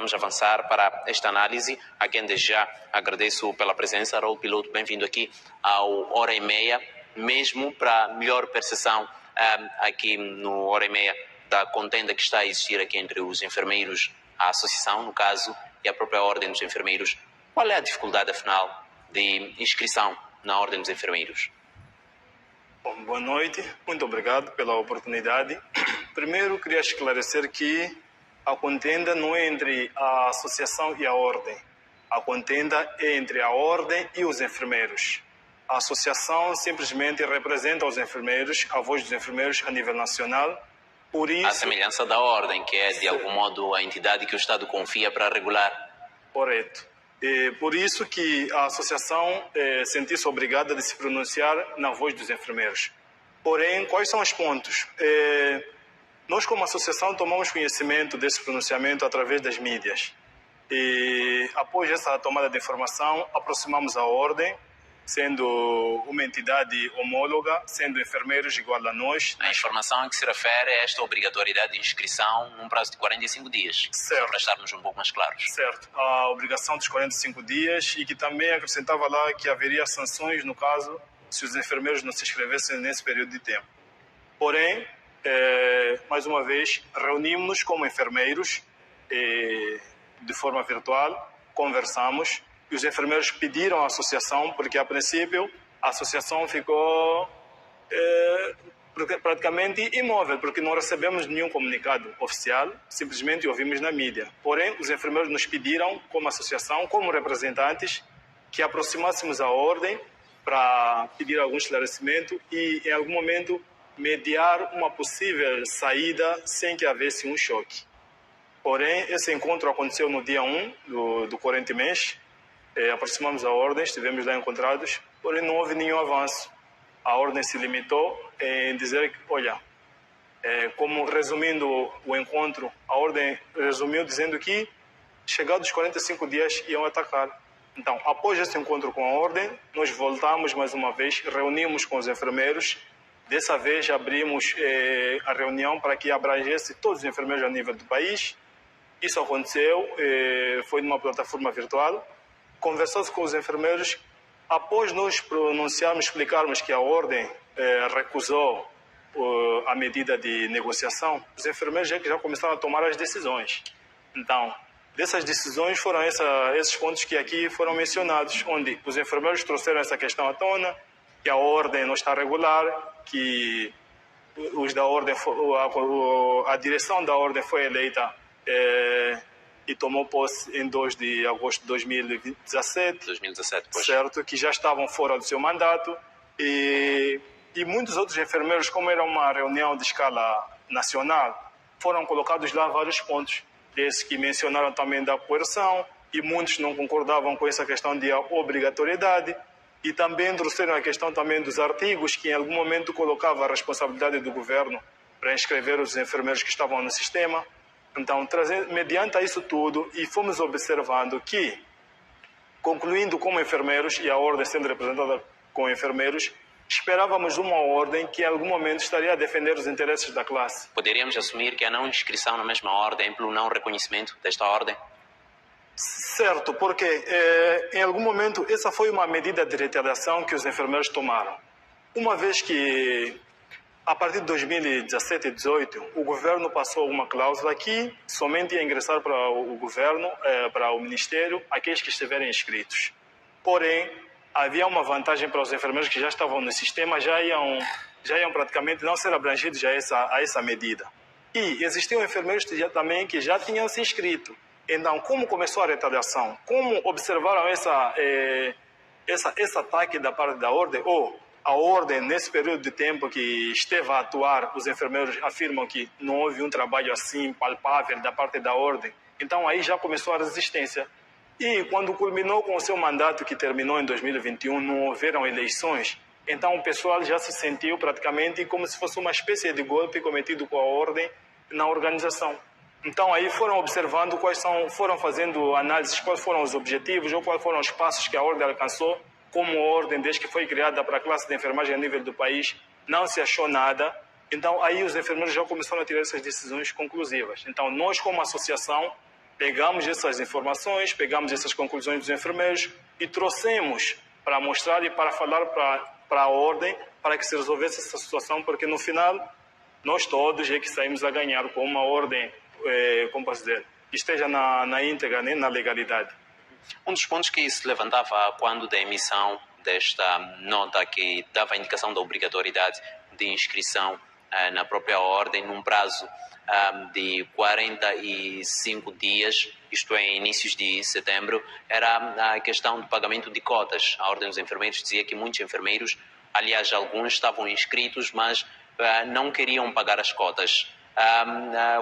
Vamos avançar para esta análise, a quem desde já agradeço pela presença. Raul Piloto, bem-vindo aqui ao Hora e Meia, mesmo para melhor percepção aqui no Hora e Meia da contenda que está a existir aqui entre os enfermeiros, a associação, no caso, e a própria Ordem dos Enfermeiros. Qual é a dificuldade, afinal, de inscrição na Ordem dos Enfermeiros? Bom, boa noite, muito obrigado pela oportunidade. Primeiro, queria esclarecer que a contenda não é entre a associação e a ordem. A contenda é entre a ordem e os enfermeiros. A associação simplesmente representa os enfermeiros, a voz dos enfermeiros a nível nacional. Por isso, a semelhança da ordem, que é de algum modo a entidade que o Estado confia para regular. Correto. Por isso que a associação sentiu-se obrigada de se pronunciar na voz dos enfermeiros. Porém, quais são os pontos? Nós, como associação, tomamos conhecimento desse pronunciamento através das mídias. E, após essa tomada de informação, aproximamos a ordem, sendo uma entidade homóloga, sendo enfermeiros igual a nós. A informação em que se refere a esta obrigatoriedade de inscrição num prazo de 45 dias. Certo. Só para estarmos um pouco mais claros. Certo. A obrigação dos 45 dias e que também acrescentava lá que haveria sanções, no caso, se os enfermeiros não se inscrevessem nesse período de tempo. Porém, mais uma vez, reunimos-nos como enfermeiros de forma virtual, conversamos e os enfermeiros pediram à associação, porque a princípio a associação ficou praticamente imóvel, porque não recebemos nenhum comunicado oficial, simplesmente ouvimos na mídia. Porém, os enfermeiros nos pediram, como associação, como representantes, que aproximássemos a ordem para pedir algum esclarecimento e, em algum momento, mediar uma possível saída sem que houvesse um choque. Porém, esse encontro aconteceu no dia 1 do corrente mês. Aproximamos a ordem, estivemos lá encontrados, porém não houve nenhum avanço. A ordem se limitou em dizer que, olha, como resumindo o encontro, a ordem resumiu dizendo que, chegados os 45 dias, iam atacar. Então, após esse encontro com a ordem, nós voltamos mais uma vez, reunimos com os enfermeiros. Dessa vez abrimos a reunião para que abrangesse todos os enfermeiros a nível do país. Isso aconteceu, foi numa plataforma virtual. Conversou-se com os enfermeiros. Após nós pronunciarmos, explicarmos que a ordem recusou a medida de negociação, os enfermeiros já começaram a tomar as decisões. Então, dessas decisões foram esses pontos que aqui foram mencionados, onde os enfermeiros trouxeram essa questão à tona, que a ordem não está regular, que os da ordem, a direção da ordem foi eleita e tomou posse em 2 de agosto de 2017. 2017, pois. Certo, que já estavam fora do seu mandato e muitos outros enfermeiros, como era uma reunião de escala nacional, foram colocados lá vários pontos, desses que mencionaram também da coerção, e muitos não concordavam com essa questão de obrigatoriedade. E também trouxeram a questão também dos artigos, que em algum momento colocava a responsabilidade do governo para inscrever os enfermeiros que estavam no sistema. Então, mediante isso tudo, e fomos observando que, concluindo como enfermeiros, e a ordem sendo representada com enfermeiros, esperávamos uma ordem que em algum momento estaria a defender os interesses da classe. Poderíamos assumir que a não inscrição na mesma ordem, pelo não reconhecimento desta ordem? Certo, porque em algum momento essa foi uma medida de retaliação que os enfermeiros tomaram. Uma vez que, a partir de 2017 e 2018, o governo passou uma cláusula que somente ia ingressar para o governo, para o ministério, aqueles que estiverem inscritos. Porém, havia uma vantagem para os enfermeiros que já estavam no sistema, já iam praticamente não ser abrangidos a essa medida. E existiam enfermeiros também que já tinham se inscrito. Então, como começou a retaliação? Como observaram esse ataque da parte da ordem? Ou a ordem, nesse período de tempo que esteve a atuar, os enfermeiros afirmam que não houve um trabalho assim palpável da parte da ordem. Então, aí já começou a resistência. E quando culminou com o seu mandato, que terminou em 2021, não houveram eleições. Então, o pessoal já se sentiu praticamente como se fosse uma espécie de golpe cometido com a ordem na organização. Então, aí foram observando foram fazendo análises, quais foram os objetivos ou quais foram os passos que a ordem alcançou, como a ordem, desde que foi criada para a classe de enfermagem a nível do país, não se achou nada. Então, aí os enfermeiros já começaram a tirar essas decisões conclusivas. Então, nós, como associação, pegamos essas informações, pegamos essas conclusões dos enfermeiros e trouxemos para mostrar e para falar para a ordem para que se resolvesse essa situação, porque no final nós todos é que saímos a ganhar com uma ordem, como posso dizer, que esteja na íntegra, nem na legalidade. Um dos pontos que se levantava quando da emissão desta nota que dava a indicação da obrigatoriedade de inscrição na própria ordem num prazo de 45 dias, isto é, em inícios de setembro, era a questão do pagamento de cotas. A Ordem dos Enfermeiros dizia que muitos enfermeiros, aliás, alguns estavam inscritos, mas não queriam pagar as cotas.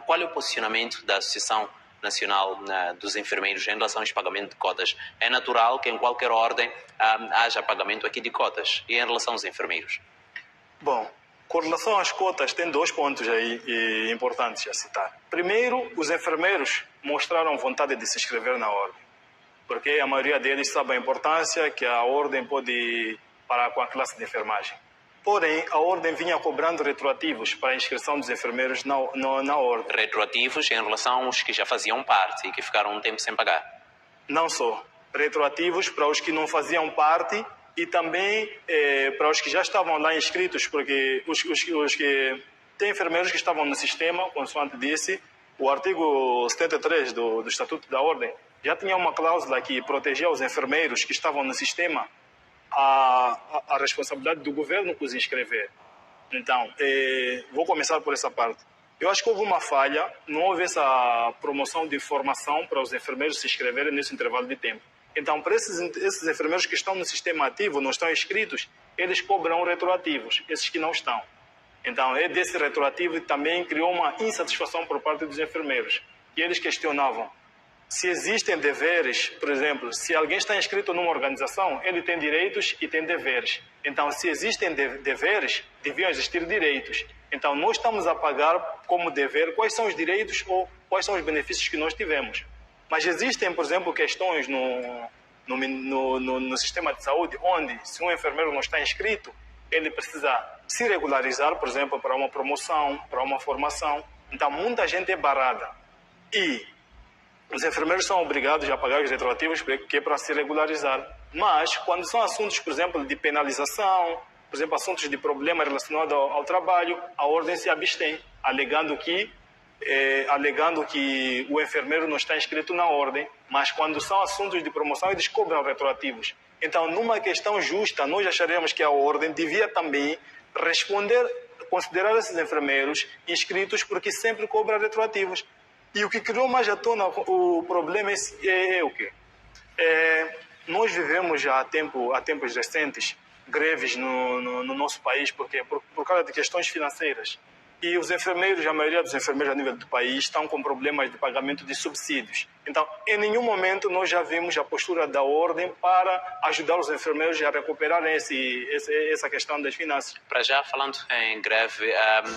Qual é o posicionamento da Associação Nacional dos Enfermeiros em relação ao pagamento de cotas? É natural que em qualquer ordem haja pagamento aqui de cotas. E em relação aos enfermeiros? Bom, com relação às cotas, tem 2 pontos aí importantes a citar. Primeiro, os enfermeiros mostraram vontade de se inscrever na ordem, porque a maioria deles sabe a importância que a ordem pode parar com a classe de enfermagem. Porém, a ordem vinha cobrando retroativos para a inscrição dos enfermeiros na ordem. Retroativos em relação aos que já faziam parte e que ficaram um tempo sem pagar? Não só. Retroativos para os que não faziam parte e também para os que já estavam lá inscritos, porque os que tem enfermeiros que estavam no sistema, consoante disse, o artigo 73 do Estatuto da Ordem já tinha uma cláusula que protegia os enfermeiros que estavam no sistema a responsabilidade do governo que os inscrever. Então, vou começar por essa parte. Eu acho que houve uma falha, não houve essa promoção de informação para os enfermeiros se inscreverem nesse intervalo de tempo. Então, para esses enfermeiros que estão no sistema ativo, não estão inscritos, eles cobram retroativos, esses que não estão. Então, desse retroativo também criou uma insatisfação por parte dos enfermeiros, que eles questionavam se existem deveres. Por exemplo, se alguém está inscrito numa organização, ele tem direitos e tem deveres. Então, se existem deveres, deviam existir direitos. Então, nós estamos a pagar como dever quais são os direitos ou quais são os benefícios que nós tivemos. Mas existem, por exemplo, questões no sistema de saúde, onde se um enfermeiro não está inscrito, ele precisa se regularizar, por exemplo, para uma promoção, para uma formação. Então, muita gente é barrada. E os enfermeiros são obrigados a pagar os retroativos porque é para se regularizar. Mas, quando são assuntos, por exemplo, de penalização, por exemplo, assuntos de problema relacionado ao trabalho, a ordem se abstém, alegando que o enfermeiro não está inscrito na ordem, mas quando são assuntos de promoção, eles cobram retroativos. Então, numa questão justa, nós acharíamos que a ordem devia também considerar esses enfermeiros inscritos, porque sempre cobra retroativos. E o que criou mais à tona o problema é o quê? Nós vivemos já há tempos recentes greves no nosso país por causa de questões financeiras. E os enfermeiros, a maioria dos enfermeiros a nível do país, estão com problemas de pagamento de subsídios. Então, em nenhum momento nós já vimos a postura da ordem para ajudar os enfermeiros a recuperarem essa questão das finanças. Para já, falando em greve,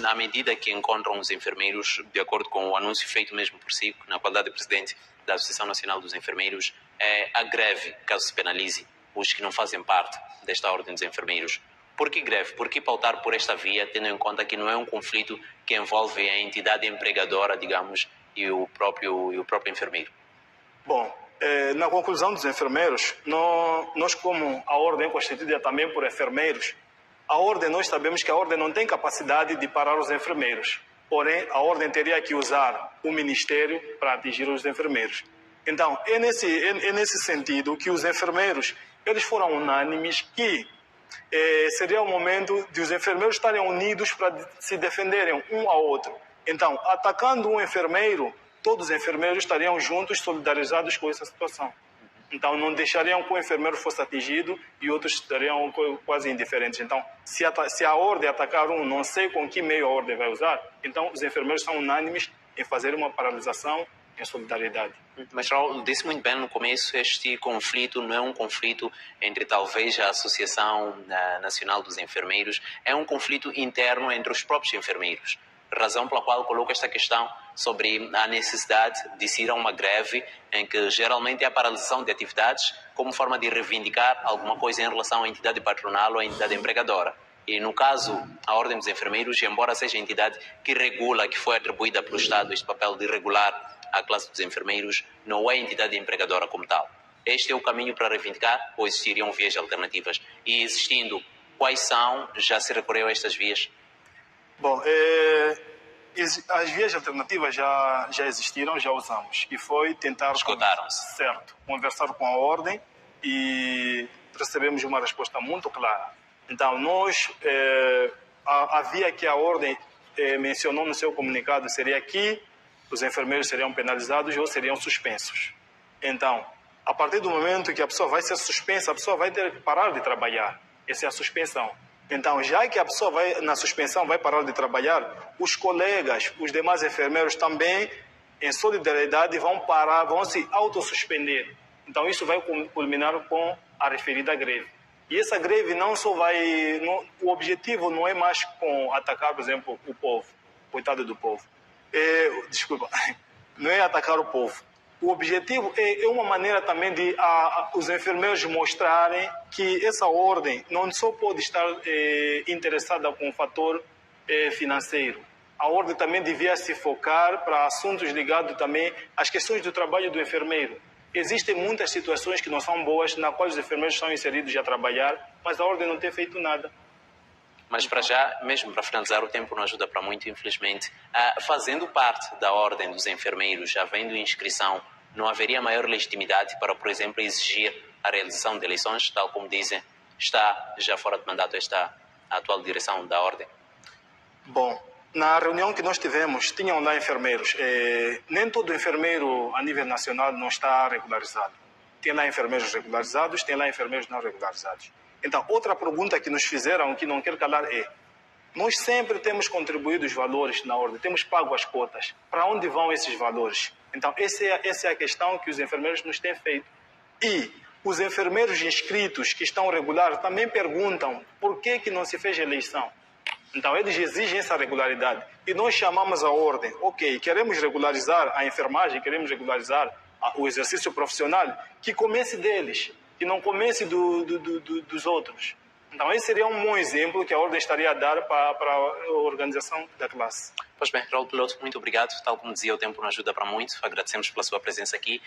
à medida que encontram os enfermeiros, de acordo com o anúncio feito mesmo por si, na qualidade de presidente da Associação Nacional dos Enfermeiros, a greve, caso se penalize os que não fazem parte desta ordem dos enfermeiros. Por que greve? Por que pautar por esta via, tendo em conta que não é um conflito que envolve a entidade empregadora, digamos, e o próprio enfermeiro? Bom, na conclusão dos enfermeiros, nós como a ordem é constituída também por enfermeiros, nós sabemos que a ordem não tem capacidade de parar os enfermeiros. Porém, a ordem teria que usar o ministério para atingir os enfermeiros. Então, é nesse sentido que os enfermeiros eles foram unânimes que seria o momento de os enfermeiros estarem unidos para se defenderem um ao outro. Então, atacando um enfermeiro, todos os enfermeiros estariam juntos, solidarizados com essa situação. Então, não deixariam que o enfermeiro fosse atingido e outros estariam quase indiferentes. Então, se a ordem atacar um, não sei com que meio a ordem vai usar, então os enfermeiros são unânimes em fazer uma paralisação em solidariedade. Mas, Raul, disse muito bem no começo, este conflito não é um conflito entre talvez a Associação Nacional dos Enfermeiros, é um conflito interno entre os próprios enfermeiros. Razão pela qual coloco esta questão sobre a necessidade de se ir a uma greve em que geralmente é a paralisação de atividades como forma de reivindicar alguma coisa em relação à entidade patronal ou à entidade empregadora. E no caso, a Ordem dos Enfermeiros, embora seja a entidade que regula, que foi atribuída pelo Estado este papel de regular a classe dos enfermeiros não é entidade empregadora como tal. Este é o caminho para reivindicar ou existiriam vias alternativas? E existindo, quais são? Já se recorreu a estas vias? Bom, as vias alternativas já existiram, já usamos. E foi tentar... Esgotaram-se. Certo. Conversar com a ordem e recebemos uma resposta muito clara. Então, a via que a ordem mencionou no seu comunicado seria que os enfermeiros seriam penalizados ou seriam suspensos. Então, a partir do momento que a pessoa vai ser suspensa, a pessoa vai ter que parar de trabalhar. Essa é a suspensão. Então, já que a pessoa na suspensão vai parar de trabalhar, os colegas, os demais enfermeiros também, em solidariedade, vão se autossuspender. Então, isso vai culminar com a referida greve. E essa greve não só vai... o objetivo não é mais com atacar, por exemplo, o povo. Coitado do povo. Desculpa. Não é atacar o povo. O objetivo é uma maneira também de os enfermeiros mostrarem que essa ordem não só pode estar interessada com o fator financeiro. A ordem também devia se focar para assuntos ligados também às questões do trabalho do enfermeiro. Existem muitas situações que não são boas, na qual os enfermeiros são inseridos a trabalhar, mas a ordem não tem feito nada. Mas para já, mesmo para finalizar, o tempo não ajuda para muito, infelizmente. Fazendo parte da ordem dos enfermeiros, havendo inscrição, não haveria maior legitimidade para, por exemplo, exigir a realização de eleições, tal como dizem, está já fora de mandato a atual direção da ordem? Bom, na reunião que nós tivemos, tinham lá enfermeiros. Nem todo enfermeiro a nível nacional não está regularizado. Tem lá enfermeiros regularizados, tem lá enfermeiros não regularizados. Então, outra pergunta que nos fizeram, que não quero calar, nós sempre temos contribuído os valores na ordem, temos pago as cotas. Para onde vão esses valores? Então, essa é a questão que os enfermeiros nos têm feito. E os enfermeiros inscritos que estão regulares também perguntam por que não se fez eleição. Então, eles exigem essa regularidade. E nós chamamos a ordem, ok, queremos regularizar a enfermagem, queremos regularizar o exercício profissional, que comece deles, que não comece dos outros. Então, esse seria um bom exemplo que a ordem estaria a dar para a organização da classe. Pois bem, Raul Piloto, muito obrigado. Tal como dizia, o tempo não ajuda para muito. Agradecemos pela sua presença aqui.